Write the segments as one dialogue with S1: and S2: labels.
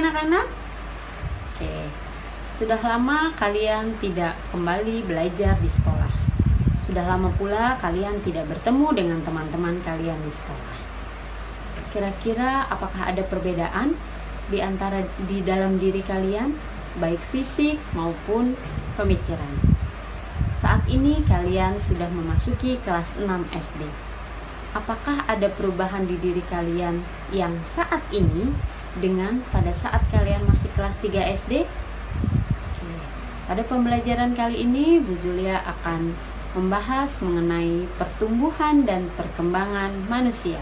S1: anak-anak? Oke, sudah lama kalian tidak kembali belajar di sekolah. Sudah lama pula kalian tidak bertemu dengan teman-teman kalian di sekolah. Kira-kira apakah ada perbedaan di dalam diri kalian, baik fisik maupun pemikiran? Saat ini kalian sudah memasuki kelas 6 SD. Apakah ada perubahan di diri kalian yang saat ini dengan pada saat kalian masih kelas 3 SD? Oke. Pada pembelajaran kali ini, Bu Julia akan membahas mengenai pertumbuhan dan perkembangan manusia.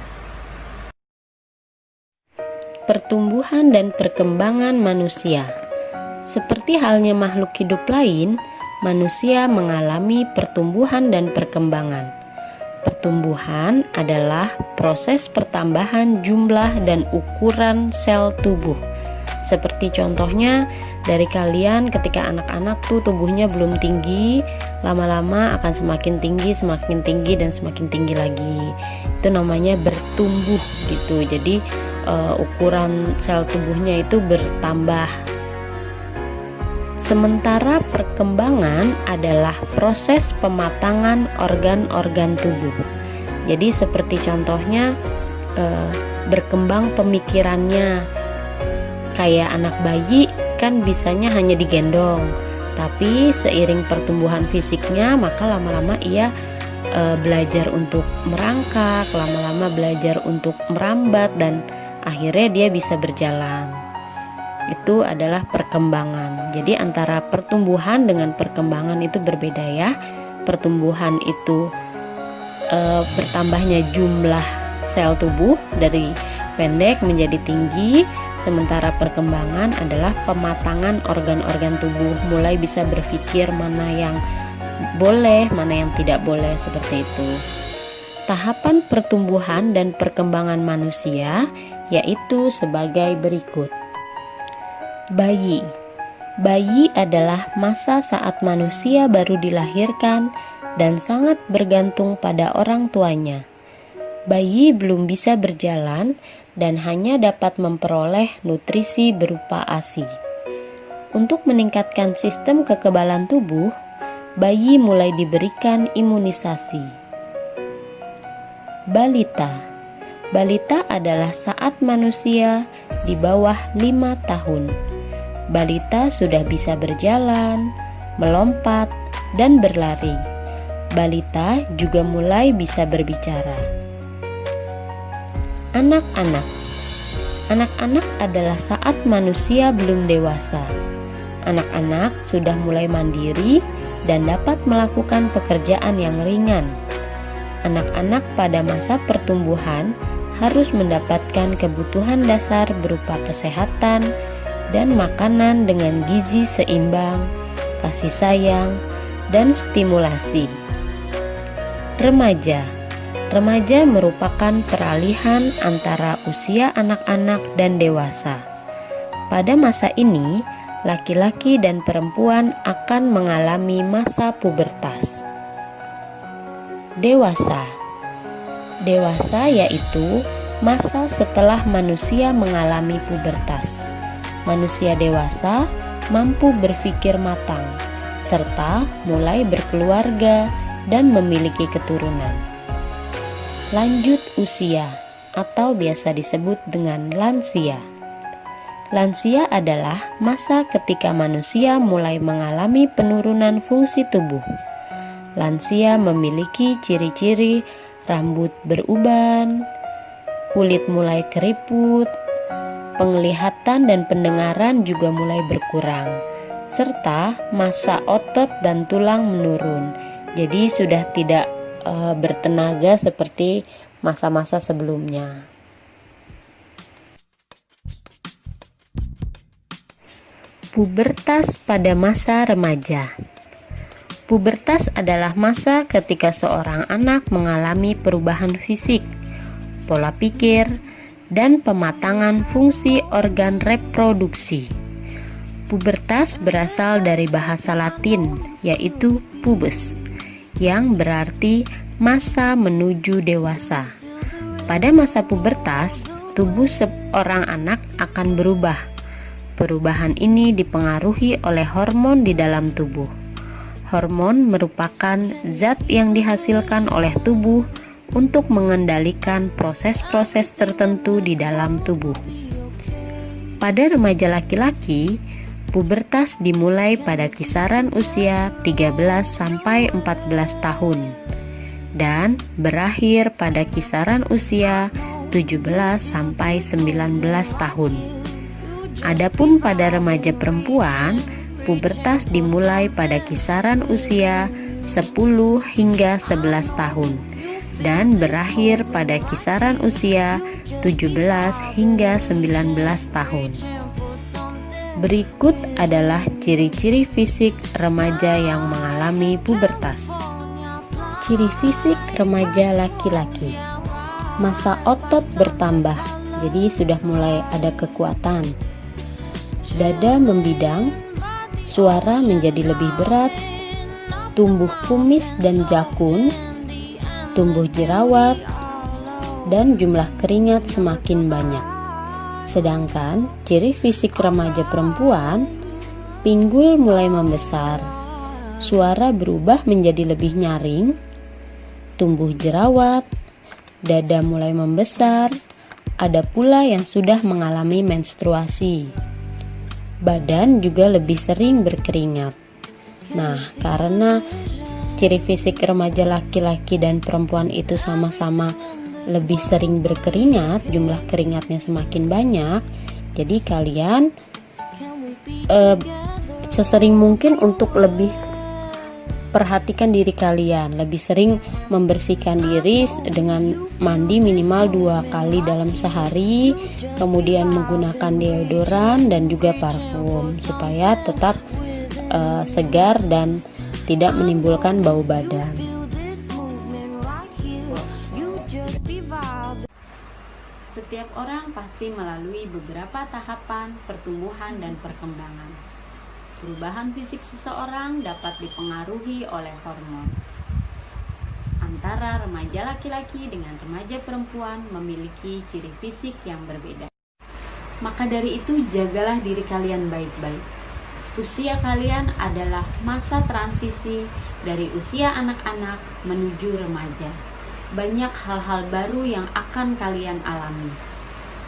S2: Pertumbuhan dan perkembangan manusia. Seperti halnya makhluk hidup lain, manusia mengalami pertumbuhan dan perkembangan. Pertumbuhan adalah proses pertambahan jumlah dan ukuran sel tubuh. Seperti contohnya dari kalian ketika anak-anak tuh tubuhnya belum tinggi, lama-lama akan semakin tinggi dan semakin tinggi lagi. Itu namanya bertumbuh gitu. Jadi ukuran sel tubuhnya itu bertambah. Sementara perkembangan adalah proses pematangan organ-organ tubuh. Jadi seperti contohnya berkembang pemikirannya. Kayak anak bayi kan bisanya hanya digendong, tapi seiring pertumbuhan fisiknya maka lama-lama ia belajar untuk merangkak, lama-lama belajar untuk merambat, dan akhirnya dia bisa berjalan. Itu adalah perkembangan. Jadi antara pertumbuhan dengan perkembangan itu berbeda ya. Pertumbuhan itu bertambahnya jumlah sel tubuh dari pendek menjadi tinggi, sementara perkembangan adalah pematangan organ-organ tubuh, mulai bisa berpikir mana yang boleh, mana yang tidak boleh, seperti itu. Tahapan pertumbuhan dan perkembangan manusia yaitu sebagai berikut. Bayi. Bayi adalah masa saat manusia baru dilahirkan dan sangat bergantung pada orang tuanya. Bayi belum bisa berjalan dan hanya dapat memperoleh nutrisi berupa ASI. Untuk meningkatkan sistem kekebalan tubuh, bayi mulai diberikan imunisasi. Balita. Balita adalah saat manusia di bawah 5 tahun. Balita sudah bisa berjalan, melompat, dan berlari. Balita juga mulai bisa berbicara. Anak-anak. Anak-anak adalah saat manusia belum dewasa. Anak-anak sudah mulai mandiri dan dapat melakukan pekerjaan yang ringan. Anak-anak pada masa pertumbuhan harus mendapatkan kebutuhan dasar berupa kesehatan dan makanan dengan gizi seimbang, kasih sayang, dan stimulasi. Remaja. Remaja merupakan peralihan antara usia anak-anak dan dewasa. Pada masa ini, laki-laki dan perempuan akan mengalami masa pubertas. Dewasa. Dewasa yaitu masa setelah manusia mengalami pubertas. Manusia dewasa mampu berpikir matang, serta mulai berkeluarga dan memiliki keturunan. Lanjut usia atau biasa disebut dengan lansia. Lansia adalah masa ketika manusia mulai mengalami penurunan fungsi tubuh. Lansia memiliki ciri-ciri rambut beruban, kulit mulai keriput, penglihatan dan pendengaran juga mulai berkurang, serta massa otot dan tulang menurun. Jadi sudah tidak bertenaga seperti masa-masa sebelumnya. Pubertas pada masa remaja. Pubertas adalah masa ketika seorang anak mengalami perubahan fisik, pola pikir, dan pematangan fungsi organ reproduksi. Pubertas berasal dari bahasa Latin, yaitu pubes, yang berarti masa menuju dewasa. Pada masa pubertas, tubuh seorang anak akan berubah. Perubahan ini dipengaruhi oleh hormon di dalam tubuh. Hormon merupakan zat yang dihasilkan oleh tubuh untuk mengendalikan proses-proses tertentu di dalam tubuh. Pada remaja laki-laki, pubertas dimulai pada kisaran usia 13 sampai 14 tahun dan berakhir pada kisaran usia 17 sampai 19 tahun. Adapun pada remaja perempuan, pubertas dimulai pada kisaran usia 10 hingga 11 tahun dan berakhir pada kisaran usia 17 hingga 19 tahun. Berikut adalah ciri-ciri fisik remaja yang mengalami pubertas. Ciri fisik remaja laki-laki. Massa otot bertambah, jadi sudah mulai ada kekuatan. Dada membidang, suara menjadi lebih berat, tumbuh kumis dan jakun, tumbuh jerawat, dan jumlah keringat semakin banyak. Sedangkan ciri fisik remaja perempuan, pinggul mulai membesar, suara berubah menjadi lebih nyaring, tumbuh jerawat, dada mulai membesar, ada pula yang sudah mengalami menstruasi. Badan juga lebih sering berkeringat. Nah, karena ciri fisik remaja laki-laki dan perempuan itu sama-sama lebih sering berkeringat, jumlah keringatnya semakin banyak, jadi kalian sesering mungkin untuk lebih perhatikan diri kalian, lebih sering membersihkan diri dengan mandi minimal 2 kali dalam sehari, kemudian menggunakan deodoran dan juga parfum supaya tetap segar dan tidak menimbulkan bau badan.
S1: Setiap orang pasti melalui beberapa tahapan pertumbuhan dan perkembangan. Perubahan fisik seseorang dapat dipengaruhi oleh hormon. Antara remaja laki-laki dengan remaja perempuan memiliki ciri fisik yang berbeda. Maka dari itu, jagalah diri kalian baik-baik. Usia kalian adalah masa transisi dari usia anak-anak menuju remaja. Banyak hal-hal baru yang akan kalian alami.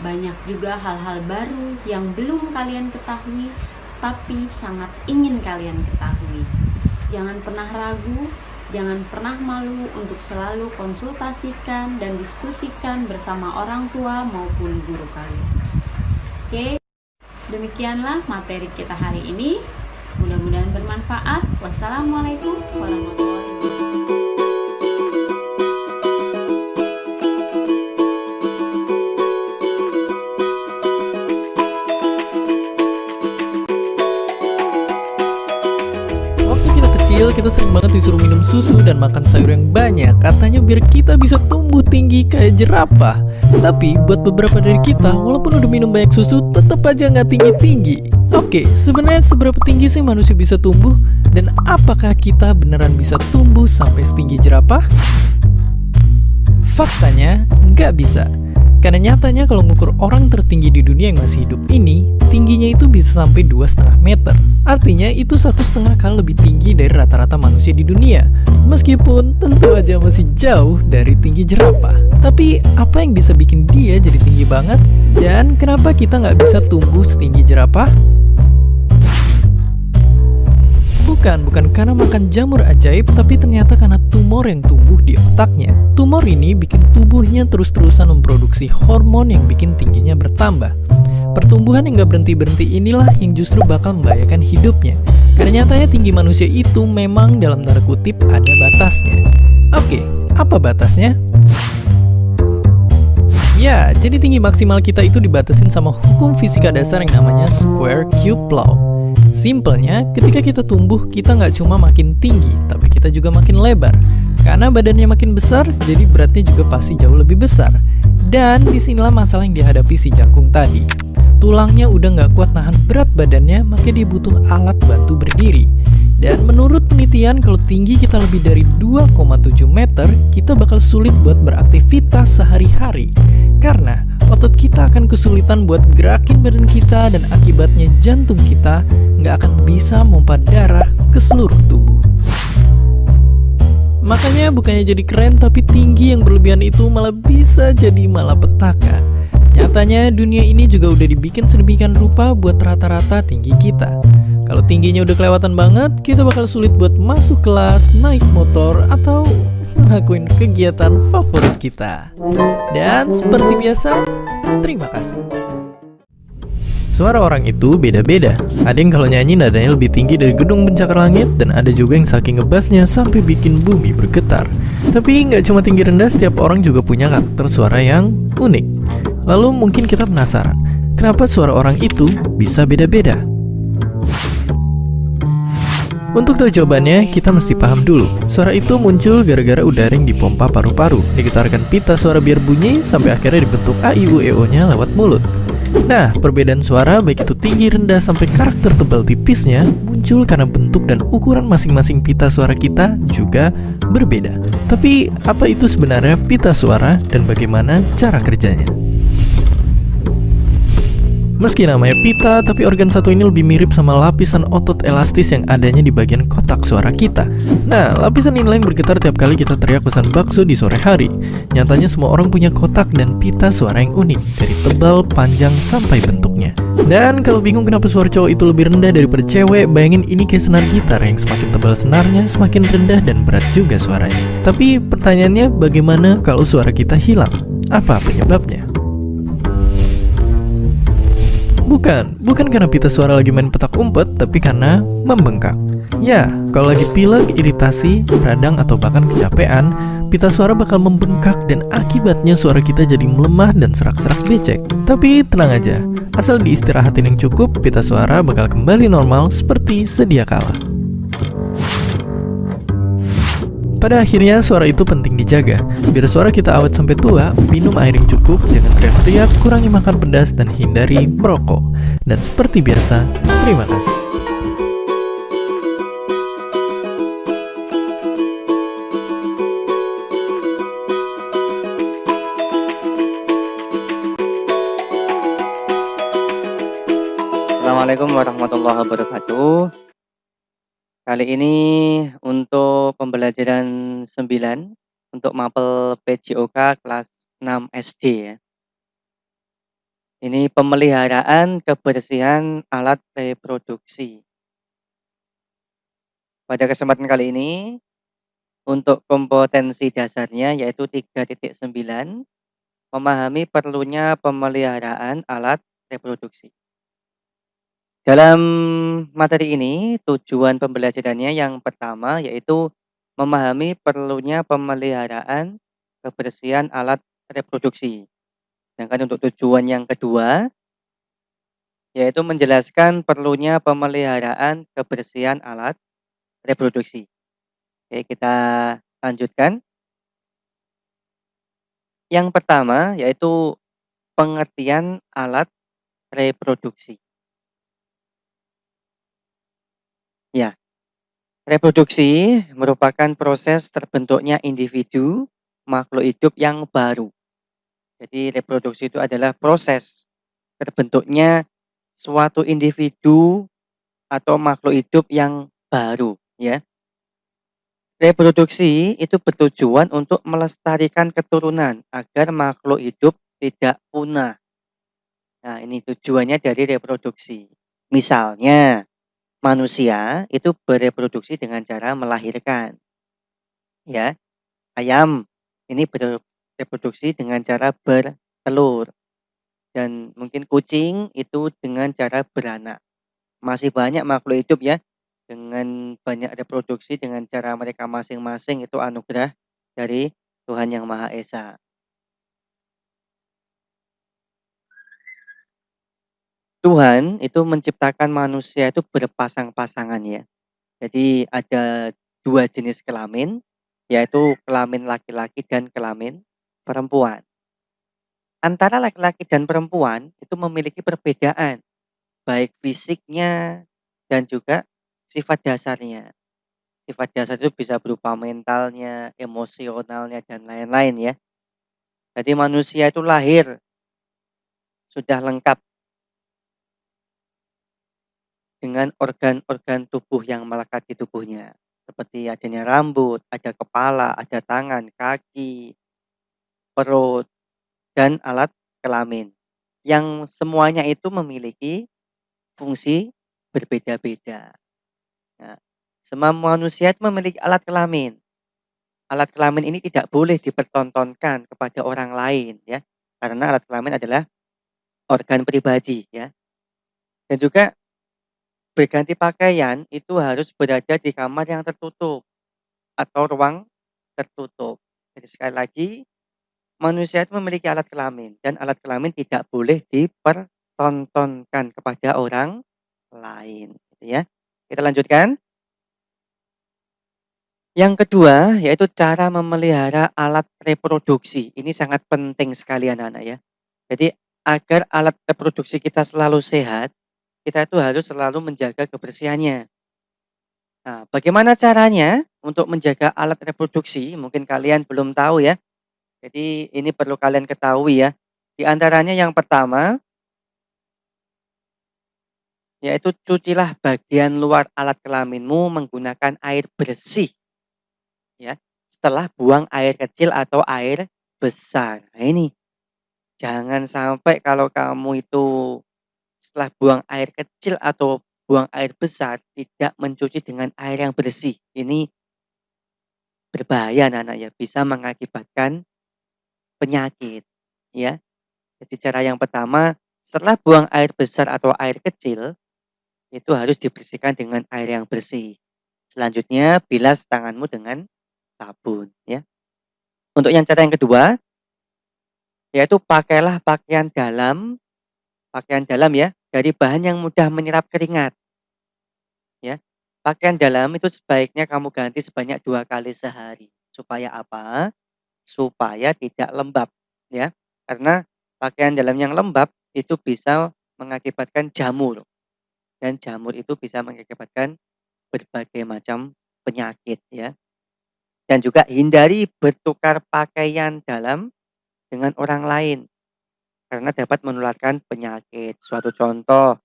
S1: Banyak juga hal-hal baru yang belum kalian ketahui, tapi sangat ingin kalian ketahui. Jangan pernah ragu, jangan pernah malu untuk selalu konsultasikan dan diskusikan bersama orang tua maupun guru kalian. Oke, demikianlah materi kita hari ini. Mudah-mudahan bermanfaat. Wassalamualaikum warahmatullahi wabarakatuh.
S3: Kita sering banget disuruh minum susu dan makan sayur yang banyak, katanya biar kita bisa tumbuh tinggi kayak jerapah. Tapi buat beberapa dari kita, walaupun udah minum banyak susu, tetap aja nggak tinggi-tinggi. Oke, sebenarnya seberapa tinggi sih manusia bisa tumbuh? Dan apakah kita beneran bisa tumbuh sampai setinggi jerapah? Faktanya, nggak bisa. Karena nyatanya kalau ngukur orang tertinggi di dunia yang masih hidup ini, tingginya itu bisa sampai 2,5 meter. Artinya itu 1,5 kali lebih tinggi dari rata-rata manusia di dunia. Meskipun tentu aja masih jauh dari tinggi jerapah. Tapi apa yang bisa bikin dia jadi tinggi banget? Dan kenapa kita nggak bisa tumbuh setinggi jerapah? Bukan karena makan jamur ajaib, tapi ternyata karena tumor yang tumbuh di otaknya. Tumor ini bikin tubuhnya terus-terusan memproduksi hormon yang bikin tingginya bertambah. Pertumbuhan yang gak berhenti-berhenti inilah yang justru bakal membahayakan hidupnya. Karena nyatanya tinggi manusia itu memang dalam tanda kutip ada batasnya. Oke, apa batasnya? Ya, jadi tinggi maksimal kita itu dibatasin sama hukum fisika dasar yang namanya square cube law. Simpelnya, ketika kita tumbuh, kita nggak cuma makin tinggi, tapi kita juga makin lebar. Karena badannya makin besar, jadi beratnya juga pasti jauh lebih besar. Dan disinilah masalah yang dihadapi si jangkung tadi. Tulangnya udah nggak kuat nahan berat badannya, makanya dia butuh alat bantu berdiri. Dan menurut penelitian, kalau tinggi kita lebih dari 2,7 meter, kita bakal sulit buat beraktivitas sehari-hari. Karena otot kita akan kesulitan buat gerakin badan kita dan akibatnya jantung kita nggak akan bisa memompa darah ke seluruh tubuh. Makanya bukannya jadi keren, tapi tinggi yang berlebihan itu malah bisa jadi malapetaka. Nyatanya dunia ini juga udah dibikin sedemikian rupa buat rata-rata tinggi kita. Kalau tingginya udah kelewatan banget, kita bakal sulit buat masuk kelas, naik motor, atau ngelakuin kegiatan favorit kita. Dan seperti biasa, terima kasih. Suara orang itu beda-beda. Ada yang kalau nyanyi nadanya lebih tinggi dari gedung pencakar langit, dan ada juga yang saking ngebasnya sampai bikin bumi bergetar. Tapi nggak cuma tinggi rendah, setiap orang juga punya karakter suara yang unik. Lalu mungkin kita penasaran, kenapa suara orang itu bisa beda-beda? Untuk tahu jawabannya, kita mesti paham dulu. Suara itu muncul gara-gara udara yang dipompa paru-paru, digetarkan pita suara biar bunyi, sampai akhirnya dibentuk A, I, U, E, O-nya lewat mulut. Nah, perbedaan suara, baik itu tinggi, rendah, sampai karakter tebal tipisnya, muncul karena bentuk dan ukuran masing-masing pita suara kita juga berbeda. Tapi, apa itu sebenarnya pita suara dan bagaimana cara kerjanya? Meski namanya pita, tapi organ satu ini lebih mirip sama lapisan otot elastis yang adanya di bagian kotak suara kita. Nah, lapisan inilah yang bergetar tiap kali kita teriak pesan bakso di sore hari. Nyatanya semua orang punya kotak dan pita suara yang unik, dari tebal, panjang, sampai bentuknya. Dan kalau bingung kenapa suara cowok itu lebih rendah daripada cewek, bayangin ini kayak senar gitar yang semakin tebal senarnya, semakin rendah dan berat juga suaranya. Tapi pertanyaannya, bagaimana kalau suara kita hilang? Apa penyebabnya? Bukan karena pita suara lagi main petak umpet, tapi karena membengkak. Ya, kalau lagi pilek, iritasi, radang, atau bahkan kecapean, pita suara bakal membengkak dan akibatnya suara kita jadi melemah dan serak-serak becek. Tapi tenang aja, asal diistirahatin yang cukup, pita suara bakal kembali normal seperti sedia kala. Pada akhirnya suara itu penting dijaga. Biar suara kita awet sampai tua, minum air yang cukup, jangan teriak-teriak, kurangi makan pedas, dan hindari merokok. Dan seperti biasa, terima kasih.
S4: Assalamualaikum warahmatullahi wabarakatuh. Kali ini untuk pembelajaran 9 untuk mapel PJOK kelas 6 SD ya. Ini pemeliharaan kebersihan alat reproduksi. Pada kesempatan kali ini untuk kompetensi dasarnya yaitu 3.9, memahami perlunya pemeliharaan alat reproduksi. Dalam materi ini, tujuan pembelajarannya yang pertama yaitu memahami perlunya pemeliharaan kebersihan alat reproduksi. Sedangkan untuk tujuan yang kedua, yaitu menjelaskan perlunya pemeliharaan kebersihan alat reproduksi. Oke, kita lanjutkan. Yang pertama yaitu pengertian alat reproduksi. Ya. Reproduksi merupakan proses terbentuknya individu makhluk hidup yang baru. Jadi reproduksi itu adalah proses terbentuknya suatu individu atau makhluk hidup yang baru, ya. Reproduksi itu bertujuan untuk melestarikan keturunan agar makhluk hidup tidak punah. Nah, ini tujuannya dari reproduksi. Misalnya, manusia itu bereproduksi dengan cara melahirkan. Ya, ayam ini bereproduksi dengan cara bertelur. Dan mungkin kucing itu dengan cara beranak. Masih banyak makhluk hidup ya, dengan banyak reproduksi dengan cara mereka masing-masing, itu anugerah dari Tuhan Yang Maha Esa. Tuhan itu menciptakan manusia itu berpasang-pasangan ya. Jadi ada 2 jenis kelamin, yaitu kelamin laki-laki dan kelamin perempuan. Antara laki-laki dan perempuan itu memiliki perbedaan, baik fisiknya dan juga sifat dasarnya. Sifat dasar itu bisa berupa mentalnya, emosionalnya, dan lain-lain ya. Jadi manusia itu lahir sudah lengkap dengan organ-organ tubuh yang melekat di tubuhnya. Seperti adanya rambut, ada kepala, ada tangan, kaki, perut, dan alat kelamin. Yang semuanya itu memiliki fungsi berbeda-beda. Nah, semua manusia itu memiliki alat kelamin. Alat kelamin ini tidak boleh dipertontonkan kepada orang lain ya. Karena alat kelamin adalah organ pribadi ya. Dan juga berganti pakaian itu harus berada di kamar yang tertutup atau ruang tertutup. Jadi sekali lagi, manusia itu memiliki alat kelamin dan alat kelamin tidak boleh dipertontonkan kepada orang lain, gitu ya. Kita lanjutkan. Yang kedua, yaitu cara memelihara alat reproduksi. Ini sangat penting sekali anak-anak ya. Jadi agar alat reproduksi kita selalu sehat, kita itu harus selalu menjaga kebersihannya. Nah, bagaimana caranya untuk menjaga alat reproduksi? Mungkin kalian belum tahu ya. Jadi ini perlu kalian ketahui ya. Di antaranya yang pertama, yaitu cucilah bagian luar alat kelaminmu menggunakan air bersih ya. Setelah buang air kecil atau air besar. Nah ini, jangan sampai kalau kamu itu setelah buang air kecil atau buang air besar tidak mencuci dengan air yang bersih. Ini berbahaya anak-anak ya, bisa mengakibatkan penyakit ya. Jadi cara yang pertama, setelah buang air besar atau air kecil, itu harus dibersihkan dengan air yang bersih. Selanjutnya, bilas tanganmu dengan sabun ya. Untuk yang cara yang kedua, yaitu pakaian dalam ya, dari bahan yang mudah menyerap keringat ya. Pakaian dalam itu sebaiknya kamu ganti sebanyak 2 kali sehari. Supaya apa? Supaya tidak lembab ya. Karena pakaian dalam yang lembab itu bisa mengakibatkan jamur. Dan jamur itu bisa mengakibatkan berbagai macam penyakit ya. Dan juga hindari bertukar pakaian dalam dengan orang lain karena dapat menularkan penyakit. Suatu contoh,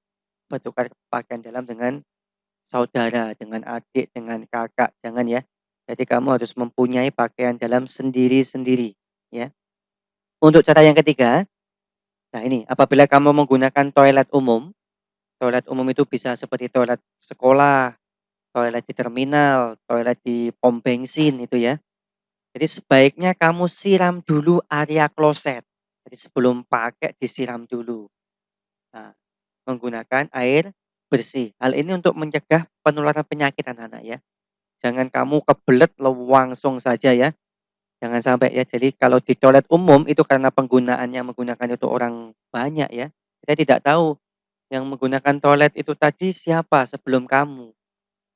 S4: bertukar pakaian dalam dengan saudara, dengan adik, dengan kakak, jangan ya. Jadi kamu harus mempunyai pakaian dalam sendiri-sendiri ya. Untuk cara yang ketiga, nah ini apabila kamu menggunakan toilet umum itu bisa seperti toilet sekolah, toilet di terminal, toilet di pom bensin itu ya. Jadi sebaiknya kamu siram dulu area kloset. Jadi sebelum pakai disiram dulu. Nah, menggunakan air bersih. Hal ini untuk mencegah penularan penyakit anak-anak ya. Jangan kamu kebelet langsung saja ya. Jangan sampai ya. Jadi kalau di toilet umum itu karena penggunaannya menggunakan itu orang banyak ya. Kita tidak tahu yang menggunakan toilet itu tadi siapa sebelum kamu.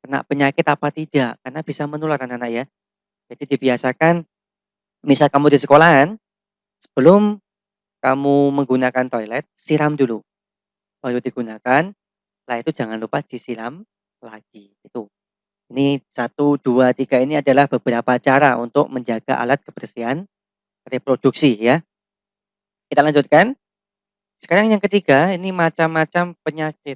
S4: Kena penyakit apa tidak. Karena bisa menular anak-anak ya. Jadi dibiasakan misal kamu di sekolahan, sebelum kamu menggunakan toilet, siram dulu. Baru digunakan, setelah itu jangan lupa disiram lagi. Itu. Ini 1, 2, 3 ini adalah beberapa cara untuk menjaga alat kebersihan reproduksi ya. Kita lanjutkan. Sekarang yang ketiga, ini macam-macam penyakit.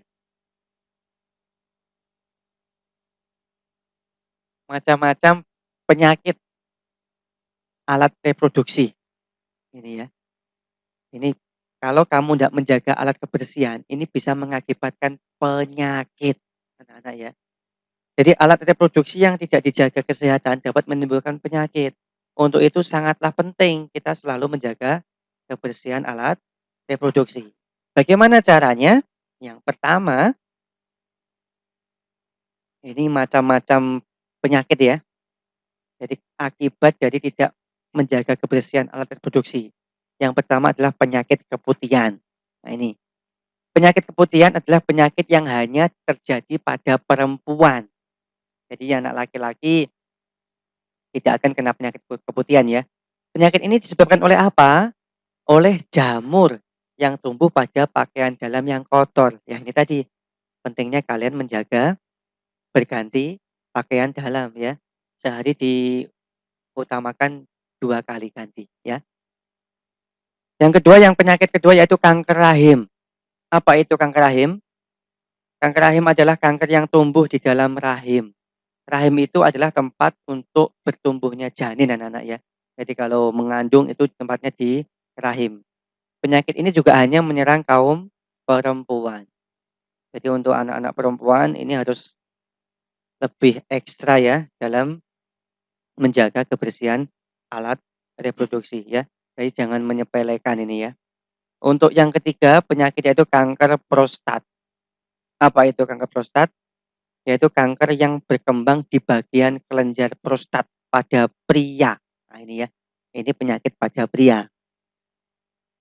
S4: Macam-macam penyakit alat reproduksi. Ini ya. Ini kalau kamu tidak menjaga alat kebersihan, ini bisa mengakibatkan penyakit anak-anak ya. Jadi alat reproduksi yang tidak dijaga kesehatan dapat menimbulkan penyakit. Untuk itu sangatlah penting kita selalu menjaga kebersihan alat reproduksi. Bagaimana caranya? Yang pertama, ini macam-macam penyakit ya. Jadi akibat dari tidak menjaga kebersihan alat reproduksi. Yang pertama adalah penyakit keputihan. Nah ini, penyakit keputihan adalah penyakit yang hanya terjadi pada perempuan. Jadi anak laki-laki tidak akan kena penyakit keputihan ya. Penyakit ini disebabkan oleh apa? Oleh jamur yang tumbuh pada pakaian dalam yang kotor. Ya ini tadi, pentingnya kalian menjaga berganti pakaian dalam ya. Sehari diutamakan 2 kali ganti ya. Yang kedua, yang penyakit kedua yaitu kanker rahim. Apa itu kanker rahim? Kanker rahim adalah kanker yang tumbuh di dalam rahim. Rahim itu adalah tempat untuk bertumbuhnya janin anak-anak ya. Jadi kalau mengandung itu tempatnya di rahim. Penyakit ini juga hanya menyerang kaum perempuan. Jadi untuk anak-anak perempuan ini harus lebih ekstra ya dalam menjaga kebersihan alat reproduksi ya. Jadi jangan menyepelekan ini ya. Untuk yang ketiga, penyakit yaitu kanker prostat. Apa itu kanker prostat? Yaitu kanker yang berkembang di bagian kelenjar prostat pada pria. Nah ini ya, ini penyakit pada pria.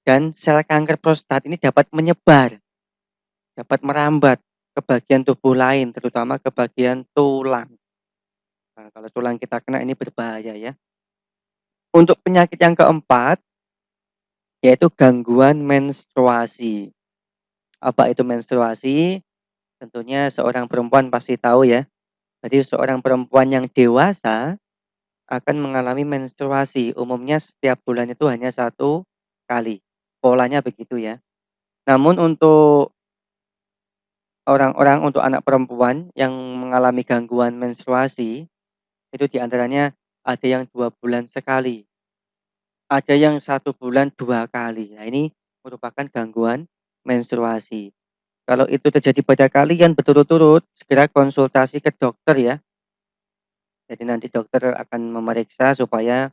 S4: Dan sel kanker prostat ini dapat menyebar, dapat merambat ke bagian tubuh lain, terutama ke bagian tulang. Nah, kalau tulang kita kena ini berbahaya ya. Untuk penyakit yang keempat, yaitu gangguan menstruasi. Apa itu menstruasi? Tentunya seorang perempuan pasti tahu ya. Jadi seorang perempuan yang dewasa akan mengalami menstruasi. Umumnya setiap bulan itu hanya 1 kali. Polanya begitu ya. Namun untuk untuk anak perempuan yang mengalami gangguan menstruasi, itu diantaranya ada yang 2 bulan sekali, ada yang 1 bulan 2 kali. Nah ini merupakan gangguan menstruasi. Kalau itu terjadi pada kalian berturut-turut, segera konsultasi ke dokter ya. Jadi nanti dokter akan memeriksa supaya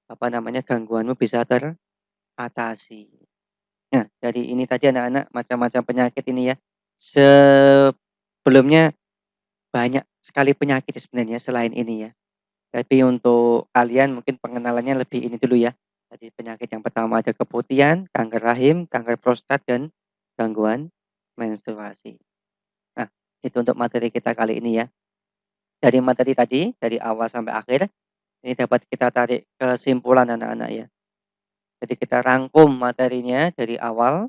S4: gangguanmu bisa teratasi. Nah, dari ini tadi anak-anak macam-macam penyakit ini ya. Sebelumnya banyak sekali penyakit sebenarnya selain ini ya. Tapi untuk kalian mungkin pengenalannya lebih ini dulu ya. Tadi penyakit yang pertama ada keputihan, kanker rahim, kanker prostat, dan gangguan menstruasi. Nah, itu untuk materi kita kali ini ya. Dari materi tadi, dari awal sampai akhir, ini dapat kita tarik kesimpulan anak-anak ya. Jadi kita rangkum materinya dari awal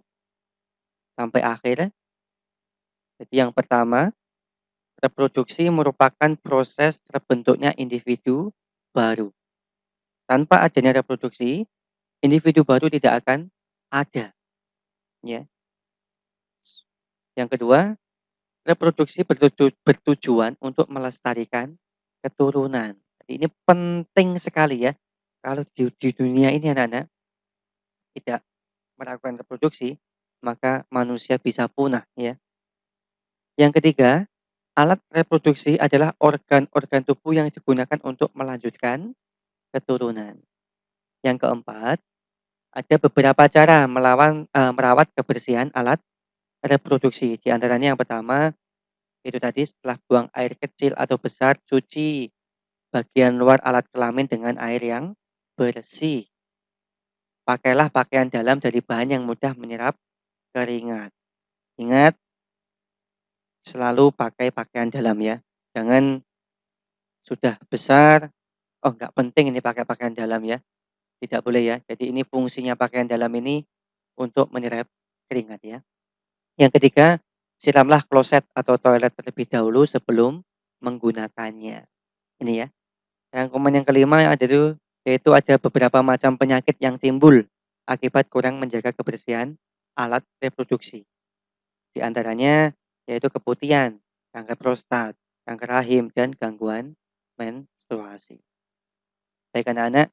S4: sampai akhir. Jadi yang pertama, reproduksi merupakan proses terbentuknya individu baru. Tanpa adanya reproduksi, individu baru tidak akan ada. Ya. Yang kedua, reproduksi bertujuan untuk melestarikan keturunan. Jadi ini penting sekali ya. Kalau di dunia ini anak-anak tidak melakukan reproduksi, maka manusia bisa punah ya. Yang ketiga, alat reproduksi adalah organ-organ tubuh yang digunakan untuk melanjutkan keturunan. Yang keempat, ada beberapa cara merawat kebersihan alat reproduksi. Di antaranya yang pertama, itu tadi setelah buang air kecil atau besar, cuci bagian luar alat kelamin dengan air yang bersih. Pakailah pakaian dalam dari bahan yang mudah menyerap keringat. Ingat, selalu pakai pakaian dalam ya. Jangan sudah besar, oh nggak penting ini pakai pakaian dalam ya. Tidak boleh ya. Jadi ini fungsinya pakaian dalam ini untuk menyerap keringat ya. Yang ketiga, siramlah kloset atau toilet terlebih dahulu sebelum menggunakannya. Ini ya. Yang kelima yaitu ada beberapa macam penyakit yang timbul akibat kurang menjaga kebersihan alat reproduksi. Di antaranya yaitu keputihan, kanker prostat, kanker rahim, dan gangguan menstruasi. Baik anak-anak,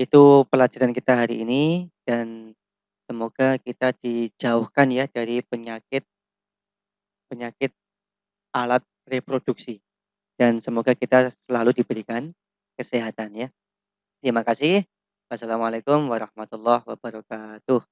S4: itu pelajaran kita hari ini dan semoga kita dijauhkan ya dari penyakit alat reproduksi dan semoga kita selalu diberikan kesehatan ya. Terima kasih. Wassalamualaikum warahmatullahi wabarakatuh.